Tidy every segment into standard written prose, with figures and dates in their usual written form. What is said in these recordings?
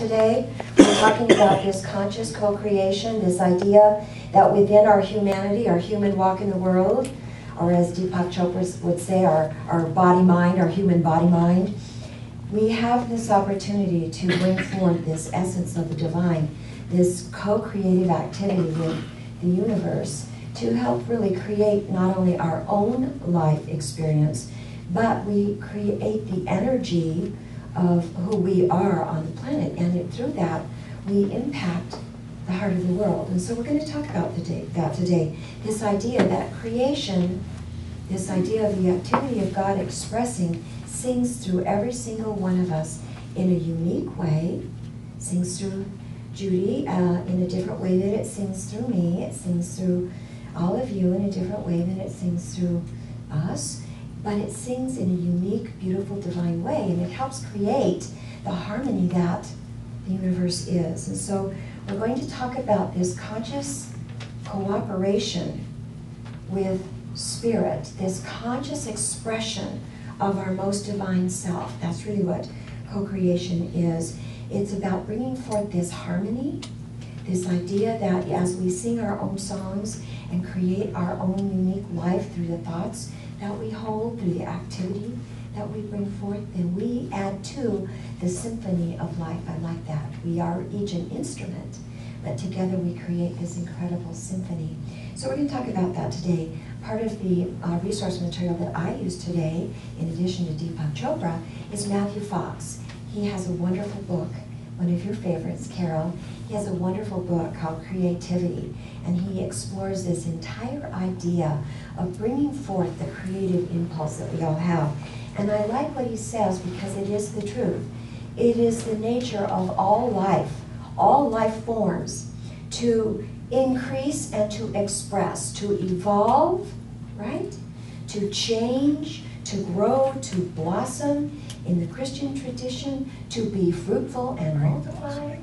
Today, we're talking about this conscious co-creation, this idea that within our humanity, our human walk in the world, or as Deepak Chopra would say, our body-mind, our human body-mind, we have this opportunity to bring forth this essence of the divine, this co-creative activity with the universe to help really create not only our own life experience, but we create the energy of who we are on the planet, and through that we impact the heart of the world. And so we're going to talk about that today. This idea that creation, this idea of the activity of God expressing, sings through every single one of us in a unique way, sings through Judy in a different way than it sings through me, it sings through all of you in a different way than it sings through us. But it sings in a unique, beautiful, divine way, and it helps create the harmony that the universe is. And so we're going to talk about this conscious cooperation with spirit, this conscious expression of our most divine self. That's really what co-creation is. It's about bringing forth this harmony, this idea that as we sing our own songs and create our own unique life through the thoughts that we hold, through the activity that we bring forth, then we add to the symphony of life. I like that. We are each an instrument, but together we create this incredible symphony. So we're going to talk about that today. Part of the resource material that I use today, in addition to Deepak Chopra, is Matthew Fox. He has a wonderful book, one of your favorites, Carol. He has a wonderful book called Creativity, and he explores this entire idea of bringing forth the creative impulse that we all have. And I like what he says because it is the truth. It is the nature of all life forms, to increase and to express, to evolve, right? To change, to grow, to blossom. In the Christian tradition, to be fruitful and multiply.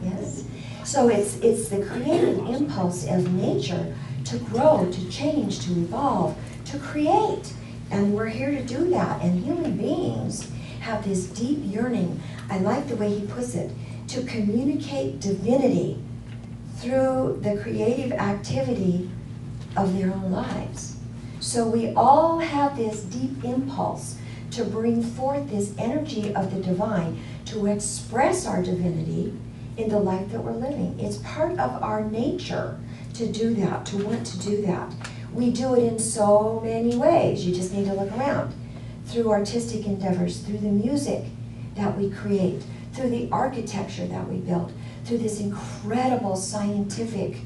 Yes. So it's the creative impulse of nature to grow, to change, to evolve, to create. And we're here to do that. And human beings have this deep yearning, I like the way he puts it, to communicate divinity through the creative activity of their own lives. So we all have this deep impulse to bring forth this energy of the divine, to express our divinity in the life that we're living. It's part of our nature to do that, to want to do that. We do it in so many ways. You just need to look around. Through artistic endeavors, through the music that we create, through the architecture that we build, through this incredible scientific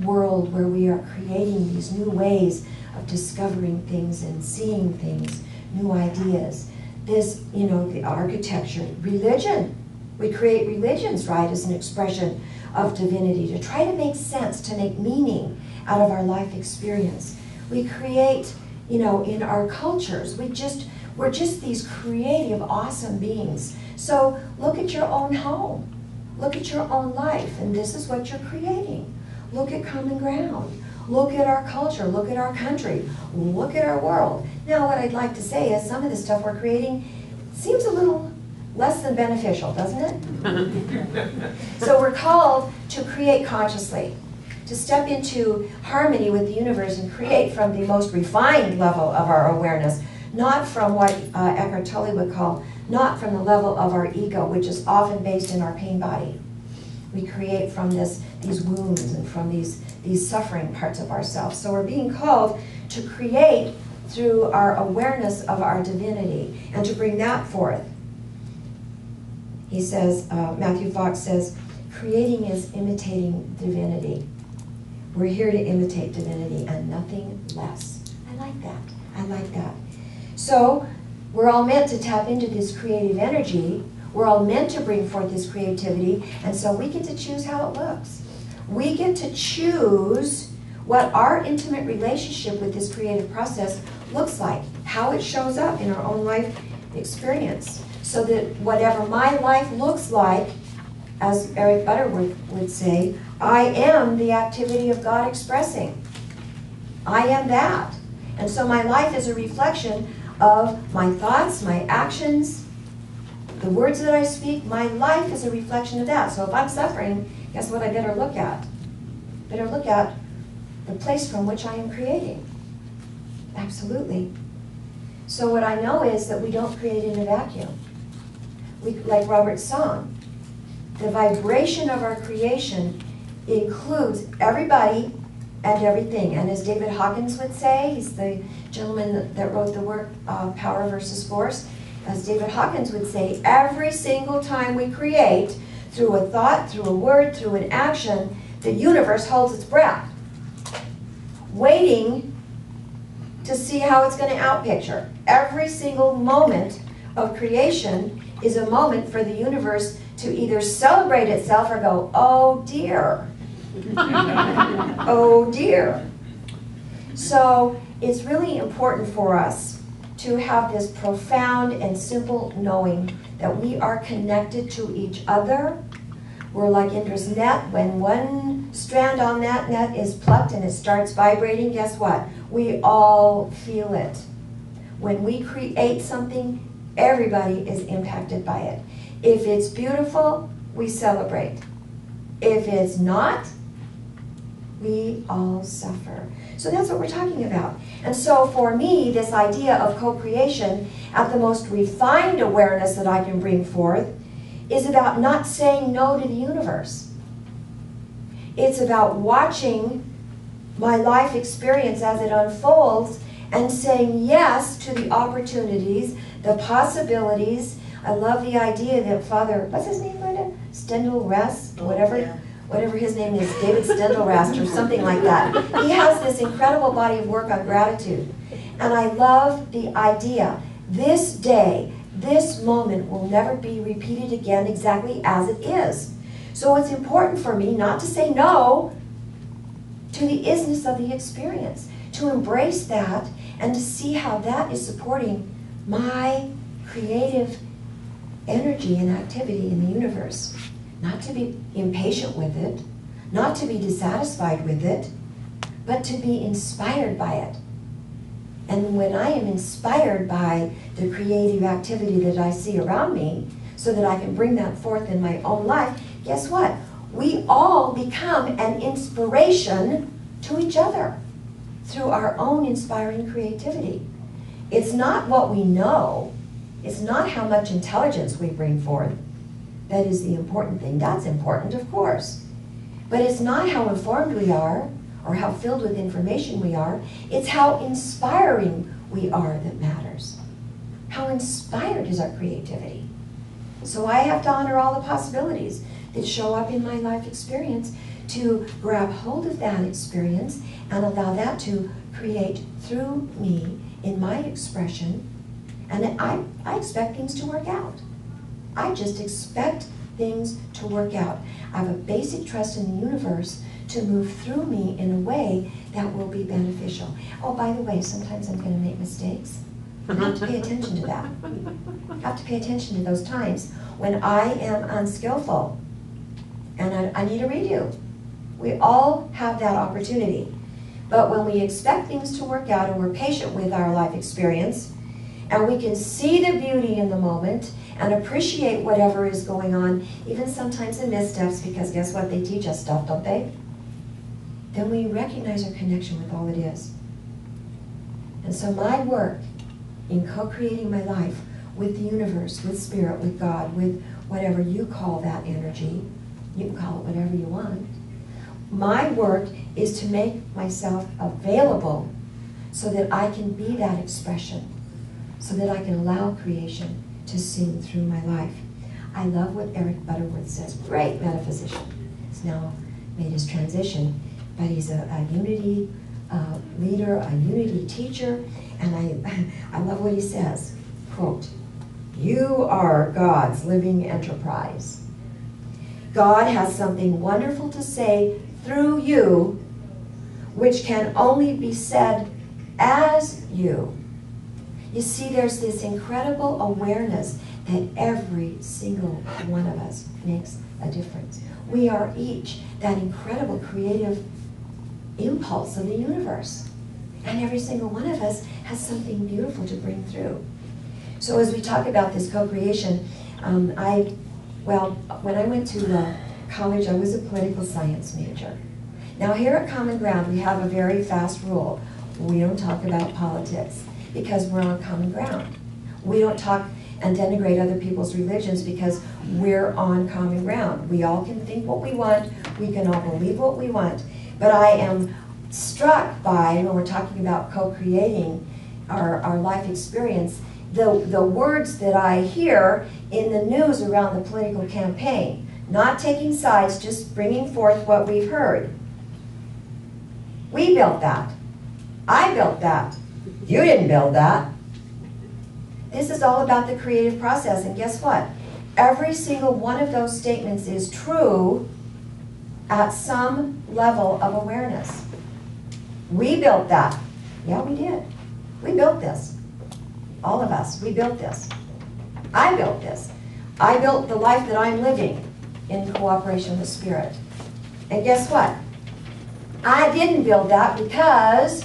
world where we are creating these new ways of discovering things and seeing things, new ideas. This, the architecture, religion. We create religions, right, as an expression of divinity, to try to make sense, to make meaning out of our life experience. We create, in our cultures, we're just these creative, awesome beings. So look at your own home. Look at your own life, and this is what you're creating. Look at common ground. Look at our culture, look at our country, look at our world. Now what I'd like to say is some of the stuff we're creating seems a little less than beneficial, doesn't it? So we're called to create consciously, to step into harmony with the universe and create from the most refined level of our awareness, not from what Eckhart Tolle would call, not from the level of our ego, which is often based in our pain body. We create from these wounds and from these suffering parts of ourselves. So we're being called to create through our awareness of our divinity and to bring that forth. He says, Matthew Fox says, creating is imitating divinity. We're here to imitate divinity and nothing less. I like that. I like that. So we're all meant to tap into this creative energy. We're all meant to bring forth this creativity, and so we get to choose how it looks. We get to choose what our intimate relationship with this creative process looks like, how it shows up in our own life experience, so that whatever my life looks like, as Eric Butterworth would say, I am the activity of God expressing. I am that. And so my life is a reflection of my thoughts, my actions, The words that I speak, my life is a reflection of that. So if I'm suffering, guess what I better look at? Better look at the place from which I am creating. Absolutely. So what I know is that we don't create in a vacuum. Like Robert's song, the vibration of our creation includes everybody and everything. And as David Hawkins would say, he's the gentleman that wrote the work Power versus Force, as David Hawkins would say, every single time we create, through a thought, through a word, through an action, the universe holds its breath, waiting to see how it's going to outpicture. Every single moment of creation is a moment for the universe to either celebrate itself or go, oh dear, oh dear. So it's really important for us to have this profound and simple knowing that we are connected to each other. We're like Indra's net. When one strand on that net is plucked and it starts vibrating, guess what? We all feel it. When we create something, everybody is impacted by it. If it's beautiful, we celebrate. If it's not, we all suffer. So that's what we're talking about. And so for me, this idea of co-creation at the most refined awareness that I can bring forth is about not saying no to the universe. It's about watching my life experience as it unfolds and saying yes to the opportunities, the possibilities. I love the idea that Father, what's his name, Linda? Stendhal Rast, whatever his name is, David Stendhal Rast or something like that. He has this incredible body of work on gratitude. And I love the idea, this day, this moment will never be repeated again exactly as it is. So it's important for me not to say no to the isness of the experience, to embrace that and to see how that is supporting my creative energy and activity in the universe. Not to be impatient with it, not to be dissatisfied with it, but to be inspired by it. And when I am inspired by the creative activity that I see around me, so that I can bring that forth in my own life, guess what? We all become an inspiration to each other through our own inspiring creativity. It's not what we know, it's not how much intelligence we bring forth that is the important thing. That's important, of course. But it's not how informed we are or how filled with information we are. It's how inspiring we are that matters. How inspired is our creativity? So I have to honor all the possibilities that show up in my life experience, to grab hold of that experience and allow that to create through me in my expression. And I expect things to work out. I just expect things to work out. I have a basic trust in the universe to move through me in a way that will be beneficial. Oh, by the way, sometimes I'm going to make mistakes. I have to pay attention to that. I have to pay attention to those times when I am unskillful and I need a redo. We all have that opportunity. But when we expect things to work out and we're patient with our life experience, and we can see the beauty in the moment and appreciate whatever is going on, even sometimes in missteps, because guess what? They teach us stuff, don't they? Then we recognize our connection with all it is. And so my work in co-creating my life with the universe, with spirit, with God, with whatever you call that energy, you can call it whatever you want. My work is to make myself available so that I can be that expression, so that I can allow creation to sing through my life. I love what Eric Butterworth says, great metaphysician. He's now made his transition, but he's a unity leader, a unity teacher, and I love what he says, quote, "You are God's living enterprise. God has something wonderful to say through you, which can only be said as you." You see, there's this incredible awareness that every single one of us makes a difference. We are each that incredible creative impulse of the universe. And every single one of us has something beautiful to bring through. So as we talk about this co-creation, Well, when I went to college, I was a political science major. Now here at Common Ground, we have a very fast rule. We don't talk about politics because we're on common ground. We don't talk and denigrate other people's religions because we're on common ground. We all can think what we want, we can all believe what we want, but I am struck by, when we're talking about co-creating our life experience, the words that I hear in the news around the political campaign. Not taking sides, just bringing forth what we've heard. We built that. I built that. You didn't build that. This is all about the creative process, and guess what? Every single one of those statements is true at some level of awareness. We built that. Yeah, we did. We built this. All of us, we built this. I built this. I built the life that I'm living in cooperation with Spirit. And guess what? I didn't build that because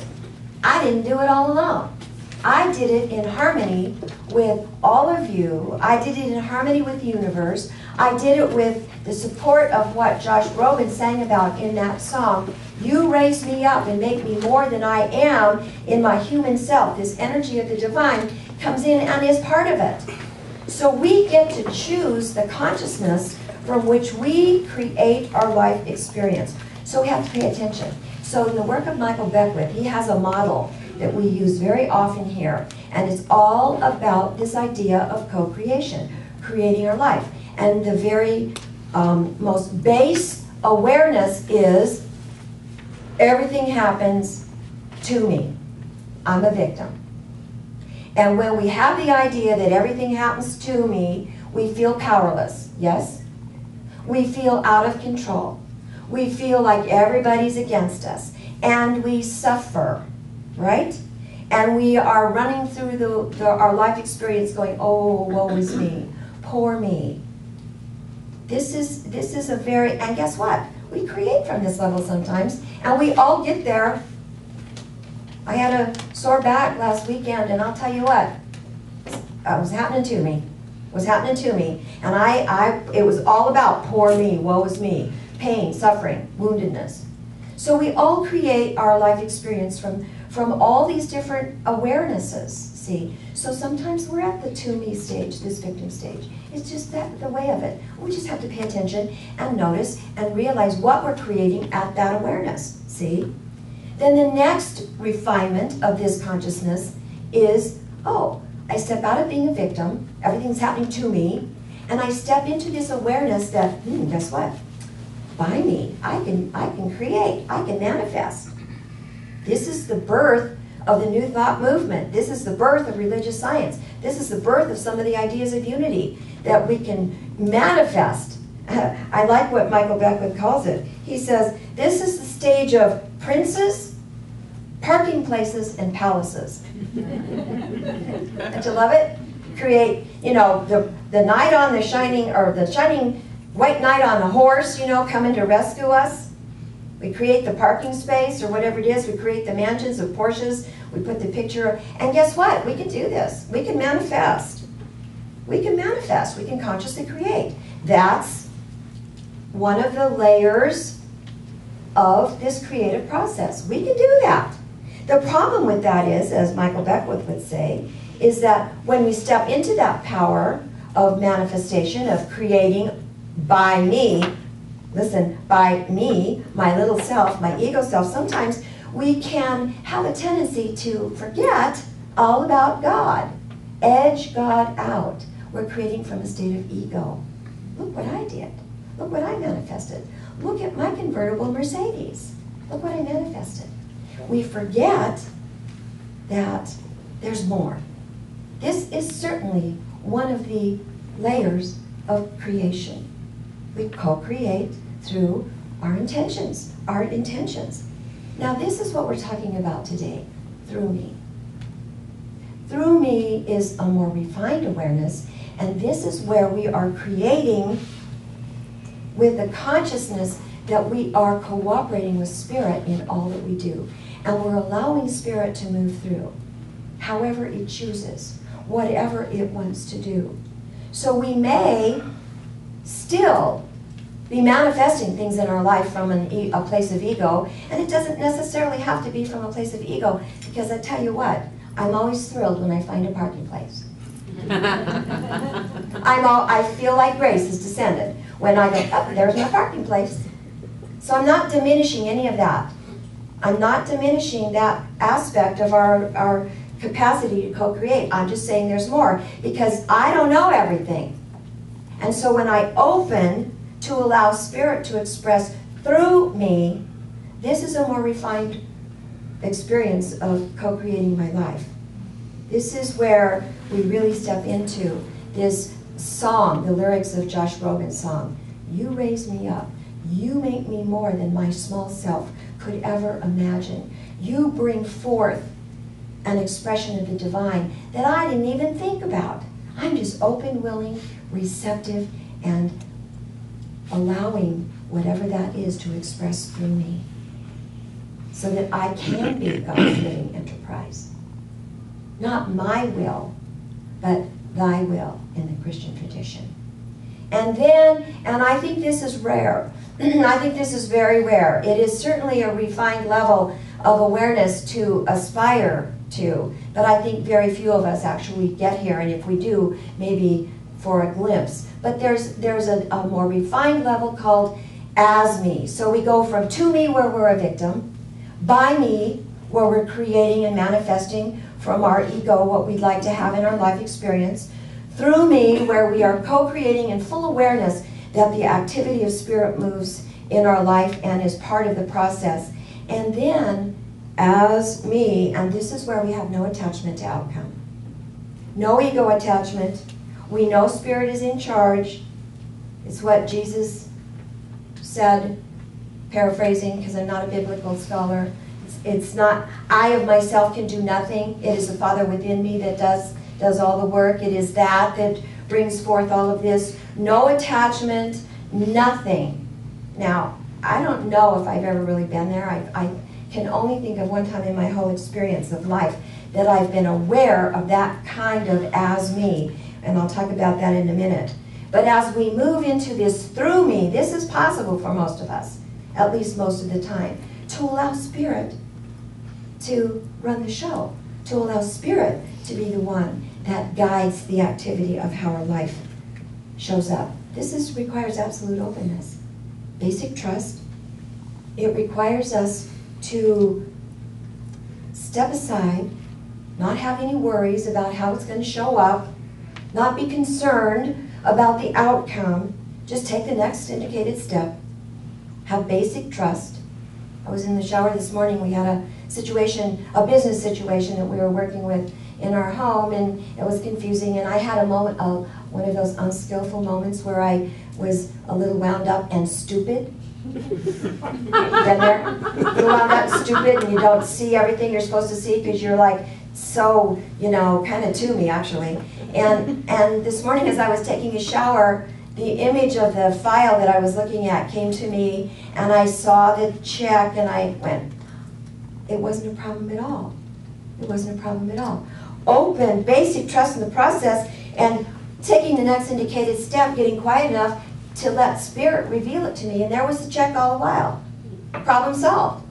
I didn't do it all alone. I did it in harmony with all of you. I did it in harmony with the universe. I did it with the support of what Josh Groban sang about in that song. You raise me up and make me more than I am in my human self. This energy of the divine comes in and is part of it. So we get to choose the consciousness from which we create our life experience. So we have to pay attention. So in the work of Michael Beckwith, he has a model that we use very often here. And it's all about this idea of co-creation, creating our life. And the very most base awareness is everything happens to me. I'm a victim. And when we have the idea that everything happens to me, we feel powerless, yes? We feel out of control. We feel like everybody's against us. And we suffer, right? And we are running through our life experience going, oh, woe is me, poor me. This is a very, and guess what? We create from this level sometimes, and we all get there. I had a sore back last weekend, and I'll tell you what, it was happening to me. It was happening to me. And it was all about poor me, woe is me, pain, suffering, woundedness. So we all create our life experience from all these different awarenesses, see? So sometimes we're at the to me stage, this victim stage. It's just the way of it. We just have to pay attention and notice and realize what we're creating at that awareness, see? Then the next refinement of this consciousness is, oh, I step out of being a victim, everything's happening to me, and I step into this awareness that, guess what? By me, I can create, I can manifest. This is the birth of the New Thought movement. This is the birth of religious science. This is the birth of some of the ideas of unity that we can manifest. I like what Michael Beckwith calls it. He says, this is the stage of princes, parking places, and palaces. Don't you love it? Create, the knight on the shining, or the shining white knight on the horse, coming to rescue us. We create the parking space, or whatever it is. We create the mansions of Porsches. We put the picture, and guess what? We can do this. We can manifest. We can manifest. We can consciously create. That's one of the layers of this creative process. We can do that. The problem with that is, as Michael Beckwith would say, is that when we step into that power of manifestation, of creating by me, listen, by me, my little self, my ego self, sometimes we can have a tendency to forget all about God. Edge God out. We're creating from a state of ego. Look what I did. Look what I manifested. Look at my convertible Mercedes. Look what I manifested. We forget that there's more. This is certainly one of the layers of creation. We co-create through our intentions, Now this is what we're talking about today, through me. Through me is a more refined awareness, and this is where we are creating with the consciousness that we are cooperating with Spirit in all that we do. And we're allowing Spirit to move through, however it chooses, whatever it wants to do. So we may still be manifesting things in our life from a place of ego, and it doesn't necessarily have to be from a place of ego, because I tell you what, I'm always thrilled when I find a parking place. I feel like grace has descended when I go, oh, there's my parking place. So I'm not diminishing any of that. I'm not diminishing that aspect of our capacity to co-create. I'm just saying there's more, because I don't know everything. And so when I open to allow Spirit to express through me, this is a more refined experience of co-creating my life. This is where we really step into this song, the lyrics of Josh Groban's song. You raise me up. You make me more than my small self could ever imagine. You bring forth an expression of the divine that I didn't even think about. I'm just open, willing, receptive, and allowing whatever that is to express through me, so that I can be God's living enterprise. Not my will, but thy will in the Christian tradition. And I think this is rare. I think this is very rare. It is certainly a refined level of awareness to aspire to, but I think very few of us actually get here, and if we do, maybe for a glimpse. But there's a more refined level called as me. So we go from to me, where we're a victim, by me, where we're creating and manifesting from our ego what we'd like to have in our life experience, through me, where we are co-creating in full awareness that the activity of Spirit moves in our life and is part of the process. And then as me, and this is where we have no attachment to outcome. No ego attachment. We know Spirit is in charge. It's what Jesus said, paraphrasing, because I'm not a biblical scholar. It's not, I of myself can do nothing. It is the Father within me that does all the work. It is that brings forth all of this. No attachment, nothing. Now, I don't know if I've ever really been there. I can only think of one time in my whole experience of life that I've been aware of that kind of as me. And I'll talk about that in a minute. But as we move into this through me, this is possible for most of us, at least most of the time, to allow Spirit to run the show, to allow Spirit to be the one that guides the activity of how our life shows up. This requires absolute openness, basic trust. It requires us to step aside, not have any worries about how it's going to show up, not be concerned about the outcome. Just take the next indicated step. Have basic trust. I was in the shower this morning. We had a situation, a business situation that we were working with in our home, and it was confusing, and I had a moment, one of those unskillful moments where I was a little wound up and stupid. Been there? You're wound up and stupid, and you don't see everything you're supposed to see because you're like so, kind of to me actually. And this morning as I was taking a shower, the image of the file that I was looking at came to me, and I saw the check, and I went, it wasn't a problem at all. It wasn't a problem at all. Open, basic trust in the process, and taking the next indicated step, getting quiet enough to let Spirit reveal it to me, and there was the check all the while. Problem solved.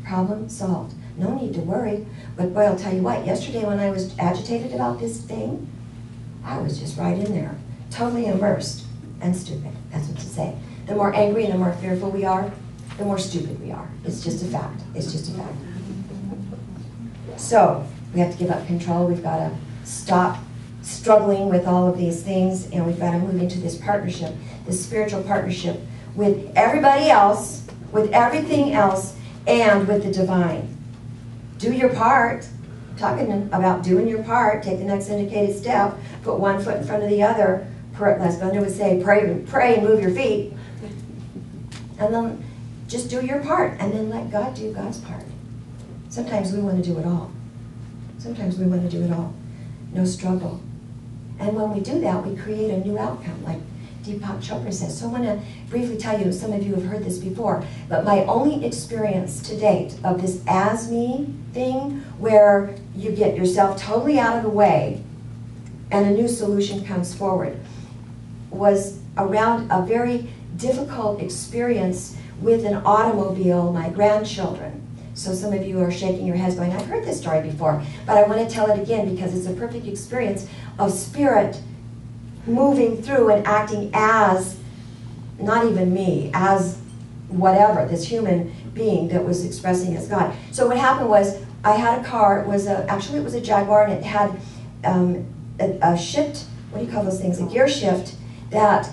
Problem solved. No need to worry. But boy, I'll tell you what, yesterday when I was agitated about this thing, I was just right in there, totally immersed and stupid. That's what to say. The more angry and the more fearful we are, the more stupid we are. It's just a fact. It's just a fact. So we have to give up control. We've got to stop struggling with all of these things, and we've got to move into this partnership, this spiritual partnership with everybody else, with everything else, and with the divine. Do your part. Talking about doing your part. Take the next indicated step. Put one foot in front of the other. Les Bunda would say, pray and move your feet. And then just do your part, and then let God do God's part. Sometimes we want to do it all. Sometimes we want to do it all. No struggle. And when we do that, we create a new outcome, like Deepak Chopra says. So I want to briefly tell you, some of you have heard this before, but my only experience to date of this as me thing, where you get yourself totally out of the way and a new solution comes forward, was around a very difficult experience with an automobile, my grandchildren. So some of you are shaking your heads going, I've heard this story before, but I want to tell it again because it's a perfect experience of spirit moving through and acting as, not even me, as whatever, this human being that was expressing as God. So what happened was, I had a car, actually it was a Jaguar, and it had a shift, what do you call those things, a gear shift that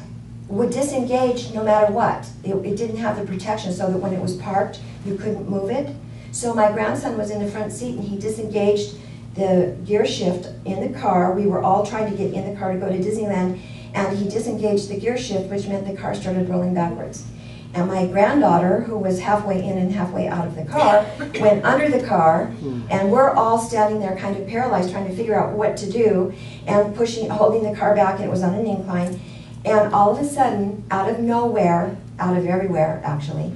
would disengage no matter what. It didn't have the protection so that when it was parked, you couldn't move it. So my grandson was in the front seat and he disengaged the gear shift in the car. We were all trying to get in the car to go to Disneyland, and he disengaged the gear shift, which meant the car started rolling backwards. And my granddaughter, who was halfway in and halfway out of the car, went under the car, and we're all standing there kind of paralyzed, trying to figure out what to do, and holding the car back, and it was on an incline. And all of a sudden, out of nowhere, out of everywhere actually,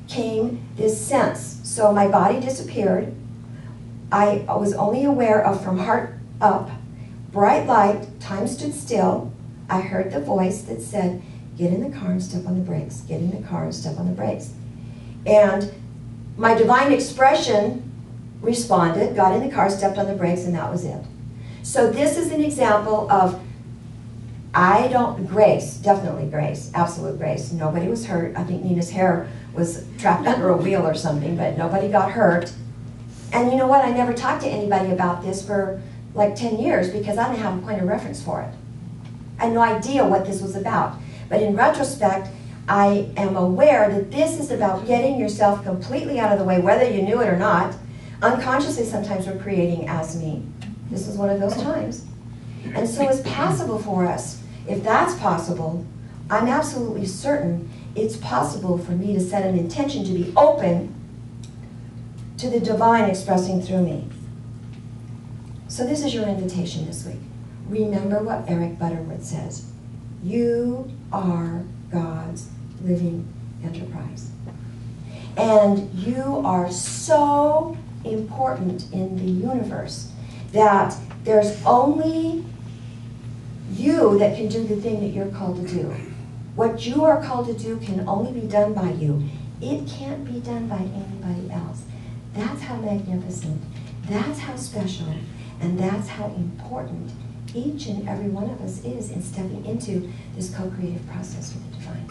came this sense. So my body disappeared. I was only aware of from heart up, bright light, time stood still. I heard the voice that said, get in the car and step on the brakes, get in the car and step on the brakes. And my divine expression responded, got in the car, stepped on the brakes, and that was it. So this is an example of grace, definitely grace, absolute grace. Nobody was hurt. I think Nina's hair was trapped under a wheel or something, but nobody got hurt. And you know what? I never talked to anybody about this for like 10 years because I didn't have a point of reference for it. I had no idea what this was about. But in retrospect, I am aware that this is about getting yourself completely out of the way, whether you knew it or not. Unconsciously, sometimes we're creating as me. This is one of those times. And so it's possible for us. If that's possible, I'm absolutely certain it's possible for me to set an intention to be open to the divine expressing through me. So this is your invitation this week. Remember what Eric Butterworth says. You are God's living enterprise. And you are so important in the universe that there's only you that can do the thing that you're called to do. What you are called to do can only be done by you. It can't be done by anybody else. That's how magnificent, that's how special, and that's how important each and every one of us is in stepping into this co-creative process with the divine.